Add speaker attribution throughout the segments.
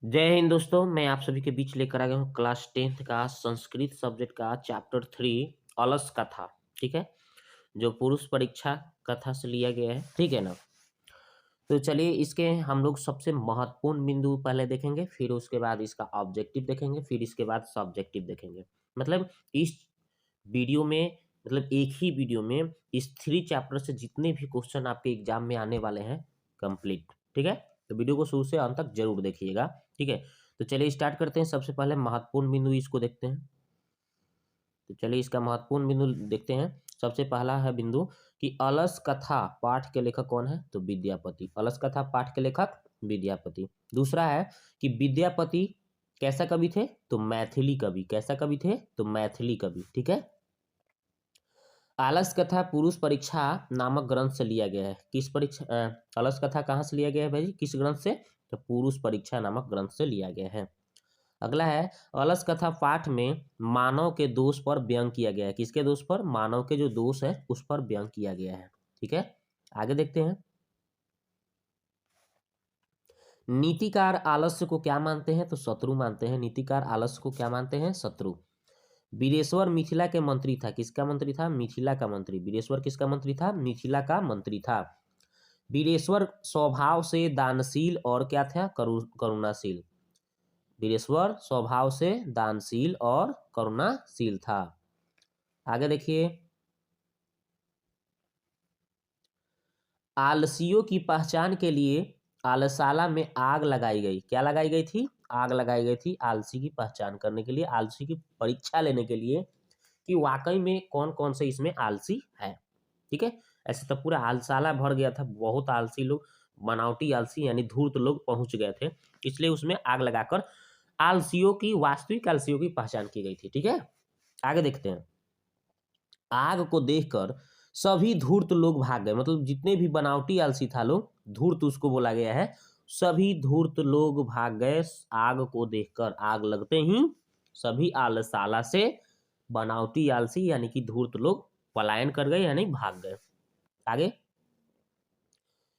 Speaker 1: जय हिंद दोस्तों, मैं आप सभी के बीच लेकर आ गया हूँ क्लास 10th का संस्कृत सब्जेक्ट का चैप्टर 3 अलस कथा। ठीक है, जो पुरुष परीक्षा कथा से लिया गया है। ठीक है ना। तो चलिए इसके हम लोग सबसे महत्वपूर्ण बिंदु पहले देखेंगे, फिर उसके बाद इसका ऑब्जेक्टिव देखेंगे, फिर इसके बाद सब्जेक्टिव देखेंगे। मतलब इस वीडियो में मतलब एक ही वीडियो में इस 3 चैप्टर से जितने भी क्वेश्चन आपके एग्जाम में आने वाले हैं कंप्लीट। ठीक है, तो वीडियो को शुरू से अंत तक जरूर देखिएगा। ठीक है, तो चलिए स्टार्ट करते हैं। सबसे पहले महत्वपूर्ण बिंदु इसको देखते हैं। तो चलिए इसका महत्वपूर्ण बिंदु देखते हैं। सबसे पहला है बिंदु कि अलस कथा पाठ के लेखक कौन है? तो विद्यापति। अलस कथा पाठ के लेखक विद्यापति। दूसरा है कि विद्यापति कैसा कवि थे? तो मैथिली कवि। कैसा कवि थे? तो मैथिली कवि। ठीक है। आलस कथा पुरुष परीक्षा नामक ग्रंथ से लिया गया है। किस परीक्षा आलस कथा कहाँ से लिया गया है भाई? किस ग्रंथ से? तो पुरुष परीक्षा नामक ग्रंथ से लिया गया है। अगला है अलस कथा पाठ में मानव के दोष पर व्यंग किया गया है। किसके दोष पर? मानव के जो दोष है उस पर व्यंग किया गया है। ठीक है, आगे देखते हैं। नीतिकार आलस्य को क्या मानते हैं? तो शत्रु मानते हैं। नीतिकार आलस्य को क्या मानते हैं? शत्रु। वीरेश्वर मिथिला के मंत्री था। किसका मंत्री था? मिथिला का मंत्री। वीरेश्वर किसका मंत्री था? मिथिला का मंत्री था। वीरेश्वर स्वभाव से दानशील और क्या था? करुणाशील। वीरेश्वर स्वभाव से दानशील और करुणाशील था। आगे देखिए। आलसियों की पहचान के लिए आलसाला में आग लगाई गई। क्या लगाई गई थी? आग लगाई गई थी आलसी की पहचान करने के लिए, आलसी की परीक्षा लेने के लिए कि वाकई में कौन कौन से इसमें आलसी है। ठीक है, ऐसे तो पूरा आलसाला भर गया था, बहुत आलसी लोग, बनावटी आलसी यानी धूर्त लोग पहुंच गए थे, इसलिए उसमें आग लगाकर आलसियों की, वास्तविक आलसियों की पहचान की गई थी। ठीक है, आगे देखते हैं। आग को देखकर सभी धूर्त लोग भाग गए। मतलब जितने भी बनावटी आलसी था लोग, धूर्त उसको बोला गया है, सभी धूर्त लोग भाग गए आग को देखकर। आग लगते ही सभी आलसाला से बनावटी आलसी यानी कि धूर्त लोग पलायन कर गए यानी भाग गए। आगे,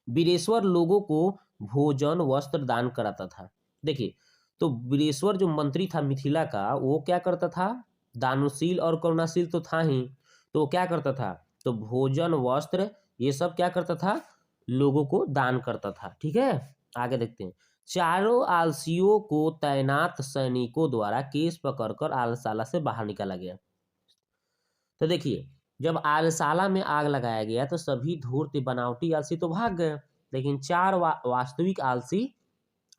Speaker 1: वीरेश्वर लोगों को भोजन वस्त्र दान कराता था। देखिए, तो वीरेश्वर जो मंत्री था मिथिला का, वो क्या करता था? दानशील और करुणाशील तो था ही, तो वो क्या करता था? तो भोजन वस्त्र ये सब क्या करता था? लोगों को दान करता था। ठीक है, आगे देखते हैं। चारों आलसियों को तैनात सैनिकों द्वारा केस पकड़कर आलसाला से बाहर निकाला गया। तो देखिए, जब आलसाला में आग लगाया गया तो सभी धूर्त बनावटी आलसी तो भाग गए, लेकिन चार वास्तविक आलसी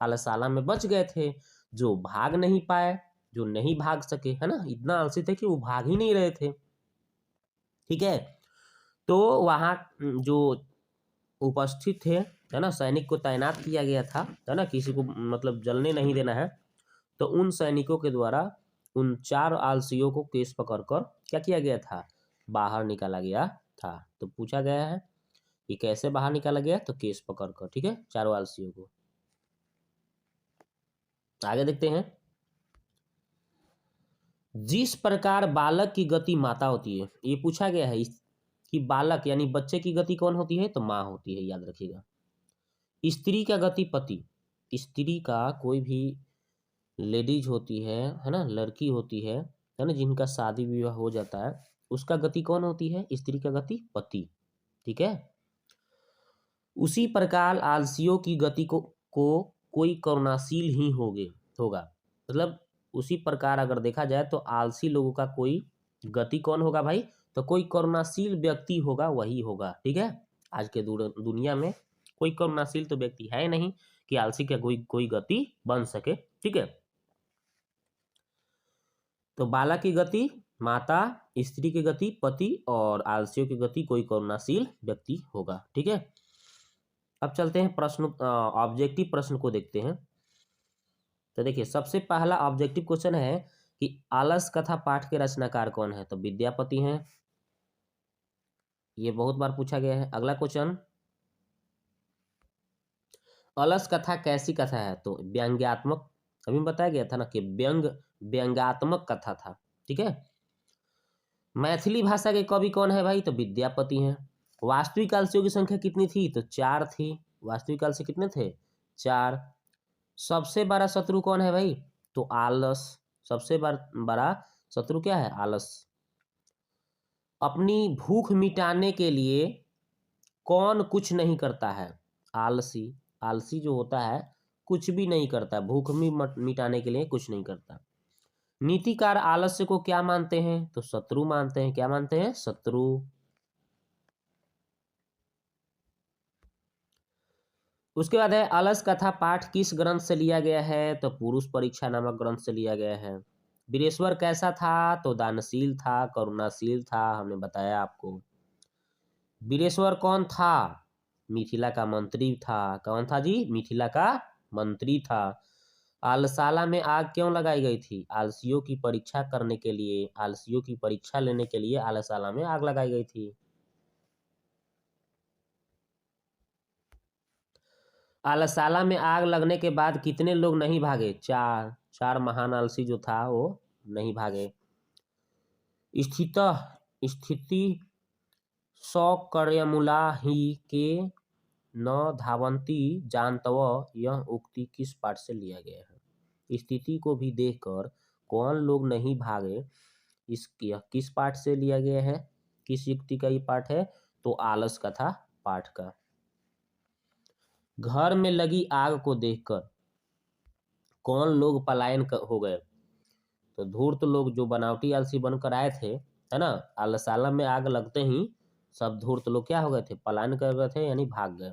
Speaker 1: आलसाला में बच गए थे, जो भाग नहीं पाए, जो नहीं भाग सके, है ना। इतना आलसी थे कि वो भाग ही नहीं रहे थे। ठीक है, तो वहां जो उपस्थित थे, है ना, सैनिक को तैनात किया गया था, है ना, किसी को मतलब जलने नहीं देना है, तो उन सैनिकों के द्वारा उन चार आलसियों को केस पकड़कर क्या किया गया था? बाहर निकाला गया था। तो पूछा गया है कि कैसे बाहर निकाला गया? तो केस पकड़कर। ठीक है, चारों आलसियों को। आगे देखते हैं। जिस प्रकार बालक की गति माता होती है, ये पूछा गया है कि बालक यानी बच्चे की गति कौन होती है? तो माँ होती है, याद रखिएगा। स्त्री का गति पति। स्त्री का कोई भी लेडीज होती है ना, लड़की होती है ना, जिनका शादी विवाह हो जाता है, उसका गति कौन होती है? स्त्री का गति पति। ठीक है, उसी प्रकार आलसियों की गति को कोई करुणाशील ही होगा। मतलब उसी प्रकार अगर देखा जाए तो आलसी लोगों का कोई गति कौन होगा भाई? तो कोई करुणाशील व्यक्ति होगा, वही होगा। ठीक है, आज के दुनिया में कोई करुणाशील तो व्यक्ति है नहीं कि आलसी का कोई गति बन सके। ठीक है, तो बालक की गति माता, स्त्री की गति पति और आलसियों की गति कोई करुणाशील व्यक्ति होगा। ठीक है, अब चलते हैं प्रश्न, ऑब्जेक्टिव प्रश्न को देखते हैं। तो देखिए, सबसे पहला ऑब्जेक्टिव क्वेश्चन है कि आलस कथा पाठ के रचनाकार कौन है? तो विद्यापति हैं, ये बहुत बार पूछा गया है। अगला क्वेश्चन, अलस कथा कैसी कथा है? तो व्यंग्यात्मक। अभी बताया गया था ना कि व्यंग्यात्मक कथा था। ठीक है, मैथिली भाषा के कवि कौन है भाई? तो विद्यापति हैं। वास्तविक आलसियों की संख्या कितनी थी? तो 4 थी। वास्तविक आलसी कितने थे? 4। सबसे बड़ा शत्रु कौन है भाई? तो आलस। सबसे बड़ा शत्रु क्या है? आलस। अपनी भूख मिटाने के लिए कौन कुछ नहीं करता है? आलसी। आलसी जो होता है कुछ भी नहीं करता, भूख मिटाने के लिए कुछ नहीं करता। नीतिकार आलस्य को क्या मानते हैं? तो शत्रु मानते हैं। क्या मानते हैं? शत्रु। उसके बाद है अलस कथा पाठ किस ग्रंथ से लिया गया है? तो पुरुष परीक्षा नामक ग्रंथ से लिया गया है। वीरेश्वर कैसा था? तो दानशील था, करुणाशील था, हमने बताया आपको। वीरेश्वर कौन था? मिथिला का मंत्री था। कौन था जी? मिथिला का मंत्री था। आलसाला में आग क्यों लगाई गई थी? आलसियों की परीक्षा करने के लिए, आलसियों की परीक्षा लेने के लिए आलसाला में आग लगाई गई थी। आलसाला में आग लगने के बाद कितने लोग नहीं भागे? चार। चार महान आलसी जो था वो नहीं भागे। स्थित स्थिति सौकर्यमूला ही के न धावंती जानतव, यह उक्ति किस पाठ से लिया गया है? स्थिति को भी देखकर कौन लोग नहीं भागे, इस किस पाठ से लिया गया है? किस युक्ति का ये पाठ है? तो आलस कथा पाठ का। घर में लगी आग को देखकर कौन लोग पलायन हो गए? तो धूर्त लोग जो बनावटी आलसी बनकर आए थे, है ना, आलसाला में आग लगते ही सब धूर्त लोग क्या हो गए थे? पलायन कर गए थे, यानी भाग गए।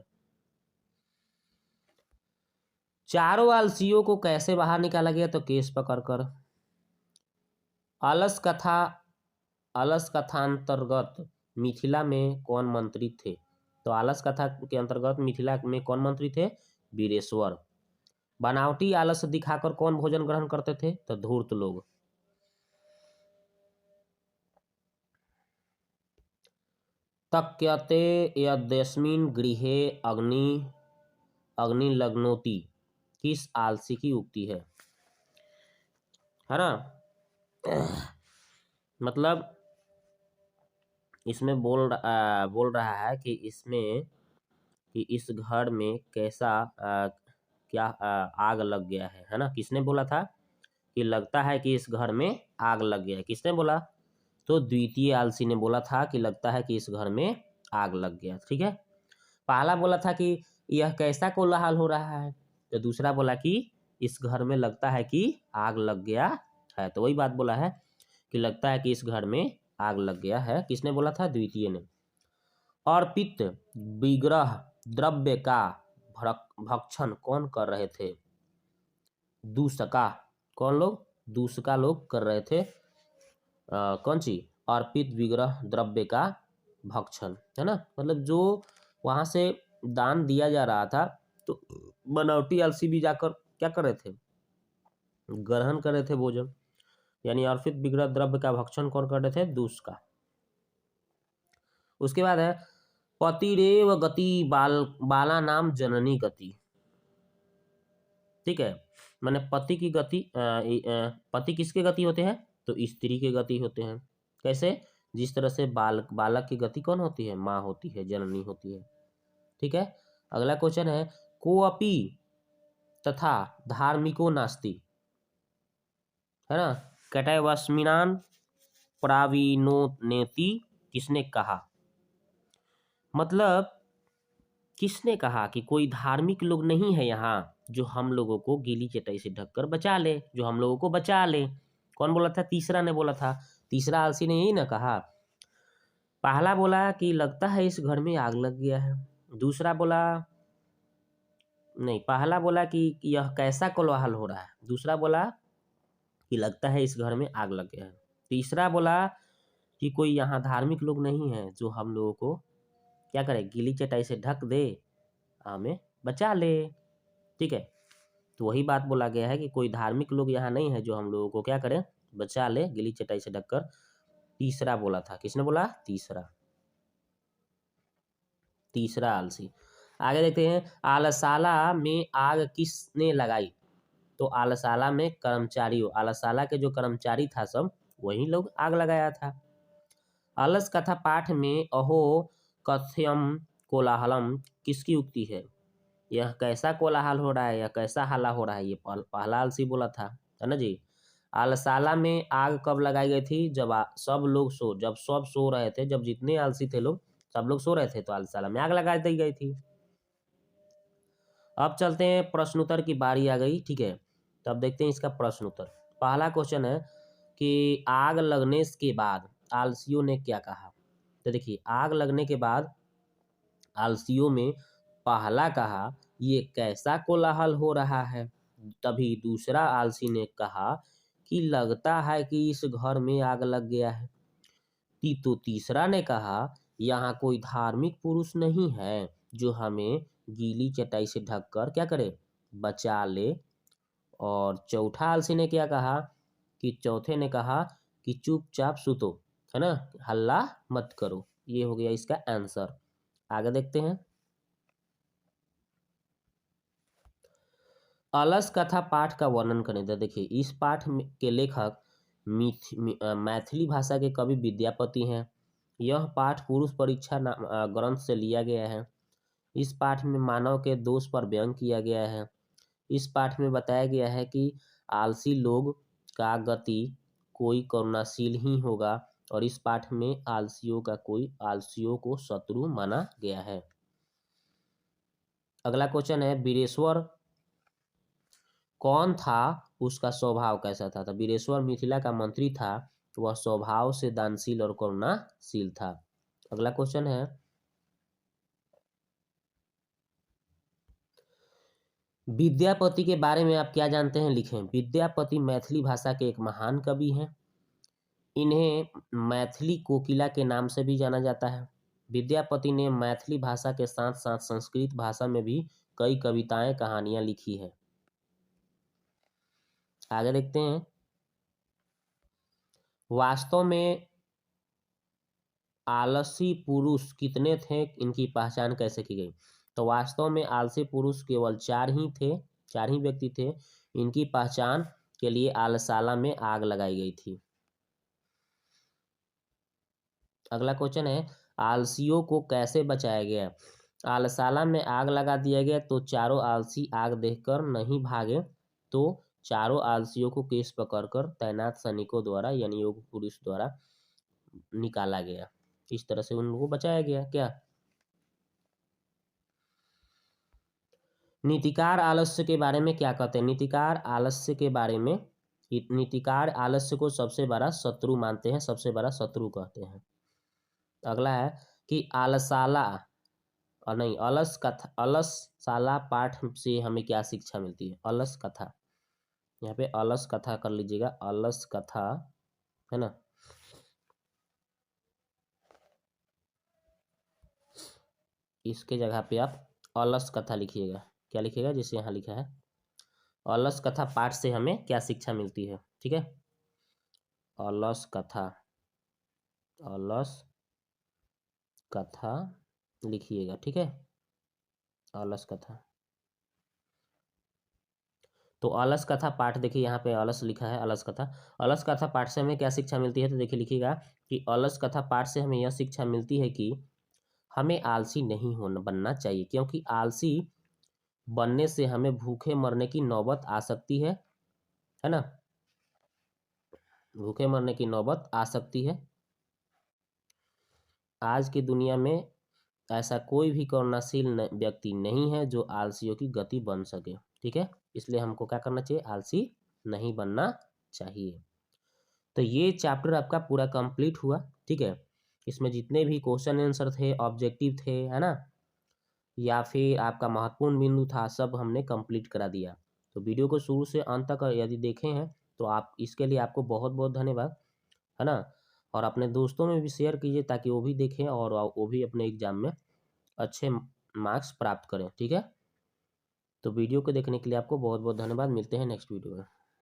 Speaker 1: चारों आलसियों को कैसे बाहर निकाला गया? तो केस पकड़कर। अलस कथा अलस कथांतर्गत मिथिला में कौन मंत्री थे? तो आलस कथा के अंतर्गत मिथिला में कौन मंत्री थे? वीरेश्वर। बनावटी आलस दिखाकर कौन भोजन ग्रहण करते थे? तो धूर्त लोग। तक्यते यद्यस्मिन् गृहे अग्निलग्नोति किस आलसी की उक्ति है? है ना? मतलब इसमें बोल रहा है कि इसमें कि इस घर में कैसा क्या आग लग गया है ना? किसने बोला था कि लगता है कि इस घर में आग लग गया है? किसने बोला? तो द्वितीय आलसी ने बोला था कि लगता है कि इस घर में आग लग गया। ठीक है। पहला बोला था कि यह कैसा कोलाहल हो रहा है, तो दूसरा बोला कि इस घर में लगता है कि आग लग गया है। तो वही बात बोला है कि लगता है कि इस घर में आग लग गया है। किसने बोला था? द्वितीय ने। अर्पित विग्रह द्रव्य का भक्षण कौन कर रहे थे? दूसका। कौन लोग? दूसका लोग कर रहे थे। कौन सी? अर्पित विग्रह द्रव्य का भक्षण, है ना? मतलब जो वहां से दान दिया जा रहा था, तो बनावटी आलसी भी जाकर क्या कर रहे थे? ग्रहण कर रहे थे भोजन। यानी अर्पित विग्रह द्रव्य का भक्षण कौन कर रहे थे? दूसका। उसके बाद है पतिरेव गति बाला नाम जननी गति। ठीक है। मैंने पति की गति पति किसके गति होते हैं? तो स्त्री के गति होते हैं। कैसे? जिस तरह से बालक की गति कौन होती है? माँ होती है, जननी होती है। ठीक है। अगला क्वेश्चन है कोअपि तथा धार्मिको नास्ति, है ना? कैटवस्मिनान प्रावीणोनेति किसने कहा? मतलब किसने कहा कि कोई धार्मिक लोग नहीं है यहाँ जो हम लोगों को गीली चटाई से ढककर बचा ले, जो हम लोगों को बचा ले? कौन बोला था? तीसरा ने बोला था। तीसरा आलसी ने यही ना कहा। पहला बोला कि लगता है इस घर में आग लग गया है। दूसरा बोला नहीं, पहला बोला कि यह कैसा कोलाहल हो रहा है। दूसरा बोला कि लगता है इस घर में आग लग गया है। तीसरा बोला कि कोई यहाँ धार्मिक लोग नहीं है जो हम लोगों को क्या करे? गीली चटाई से ढक दे, हमें बचा ले। ठीक है। तो वही बात बोला गया है कि कोई धार्मिक लोग यहाँ नहीं है जो हम लोगों को क्या करे? बचा ले गीली चटाई से ढककर। तीसरा बोला था। किसने बोला? तीसरा। तीसरा आलसी। आगे देखते हैं आलसाला में आग किसने लगाई? तो आलसाला में कर्मचारियों, आलसाला के जो कर्मचारी था सब वही लोग आग लगाया था। आलस कथा पाठ में अहो कथयम कोलाहलम किसकी उक्ति है? यह कैसा कोलाहल हो रहा है, यह कैसा हल्ला हो रहा है, ये पहला आलसी बोला था, है ना जी। आलसाला में आग कब लगाई गई थी, जब जब सब सो रहे थे, जब जितने आलसी थे लोग सब लोग सो रहे थे तो आलसाला में आग लगा दी गई थी। अब चलते हैं प्रश्नोत्तर की बारी आ गई, ठीक है। तो अब देखते हैं इसका प्रश्नोत्तर। पहला क्वेश्चन है कि आग लगने के बाद आलसियों ने क्या कहा। तो देखिए, आग लगने के बाद आलसियों में पहला कहा, ये कैसा कोलाहल हो रहा है। तभी दूसरा आलसी ने कहा कि लगता है कि इस घर में आग लग गया है। तो तीसरा ने कहा, यहाँ कोई धार्मिक पुरुष नहीं है जो हमें गीली चटाई से ढककर क्या करे, बचा ले। और चौथा आलसी ने क्या कहा कि चौथे ने कहा कि चुपचाप सुतो, है ना, हल्ला मत करो। ये हो गया इसका आंसर। आगे देखते हैं। अलस कथा पाठ का वर्णन करें। तो देखिए, इस पाठ के लेखक मैथिली भाषा के कवि विद्यापति हैं। यह पाठ पुरुष परीक्षा ग्रंथ से लिया गया है। इस पाठ में मानव के दोष पर व्यंग किया गया है। इस पाठ में बताया गया है कि आलसी लोग का गति कोई करुणाशील ही होगा, और इस पाठ में आलसियों को शत्रु माना गया है। अगला क्वेश्चन है, वीरेश्वर कौन था, उसका स्वभाव कैसा था। तो वीरेश्वर मिथिला का मंत्री था, वह स्वभाव से दानशील और करुणाशील था। अगला क्वेश्चन है, विद्यापति के बारे में आप क्या जानते हैं, लिखें। विद्यापति मैथिली भाषा के एक महान कवि हैं। इन्हें मैथिली कोकिला के नाम से भी जाना जाता है। विद्यापति ने मैथिली भाषा के साथ साथ संस्कृत भाषा में भी कई कविताएं कहानियां लिखी है। आगे देखते हैं। वास्तव में आलसी पुरुष कितने थे, इनकी पहचान कैसे की गई। तो वास्तव में आलसी पुरुष केवल 4 ही थे, 4 ही व्यक्ति थे। इनकी पहचान के लिए आलसाला में आग लगाई गई थी। अगला क्वेश्चन है, आलसियों को कैसे बचाया गया। आलसाला में आग लगा दिया गया तो चारों आलसी आग देखकर नहीं भागे, तो चारों आलसियों को केस पकड़कर तैनात सैनिकों द्वारा यानी योग पुरुष द्वारा निकाला गया। इस तरह से उन लोगों को बचाया गया। क्या नीतिकार आलस्य के बारे में क्या कहते हैं। नीतिकार आलस्य के बारे में, नीतिकार आलस्य को सबसे बड़ा शत्रु मानते हैं, सबसे बड़ा शत्रु कहते हैं। अगला है कि आलसाला और नहीं अलस कथा, अलसशाला पाठ से हमें क्या शिक्षा मिलती है। अलस कथा, यहाँ पे अलस कथा कर लीजिएगा, अलस कथा, है ना। इसके जगह पे आप अलस कथा लिखिएगा। क्या लिखिएगा, जैसे यहाँ लिखा है, अलस कथा पाठ से हमें क्या शिक्षा मिलती है। ठीक है, अलस कथा, अलस कथा लिखिएगा। ठीक है, अलस कथा। तो अलस कथा पाठ देखिए, यहाँ पे अलस लिखा है, अलस कथा। अलस कथा पाठ से हमें क्या शिक्षा मिलती है, तो देखिए लिखिएगा कि अलस कथा पाठ से हमें यह शिक्षा मिलती है कि हमें आलसी नहीं होना बनना चाहिए, क्योंकि आलसी बनने से हमें भूखे मरने की नौबत आ सकती है ना। भूखे मरने की नौबत आ सकती है। आज की दुनिया में ऐसा कोई भी करुणाशील व्यक्ति नहीं है जो आलसियों की गति बन सके। ठीक है, इसलिए हमको क्या करना चाहिए, आलसी नहीं बनना चाहिए। तो ये चैप्टर आपका पूरा कंप्लीट हुआ। ठीक है, इसमें जितने भी क्वेश्चन आंसर थे, ऑब्जेक्टिव थे, है ना, या फिर आपका महत्वपूर्ण बिंदु था, सब हमने कंप्लीट करा दिया। तो वीडियो को शुरू से अंत तक यदि देखे हैं तो आप इसके लिए आपको बहुत बहुत धन्यवाद, है ना। और अपने दोस्तों में भी शेयर कीजिए ताकि वो भी देखें और वो भी अपने एग्जाम में अच्छे मार्क्स प्राप्त करें। ठीक है, तो वीडियो को देखने के लिए आपको बहुत बहुत धन्यवाद। मिलते हैं नेक्स्ट वीडियो में।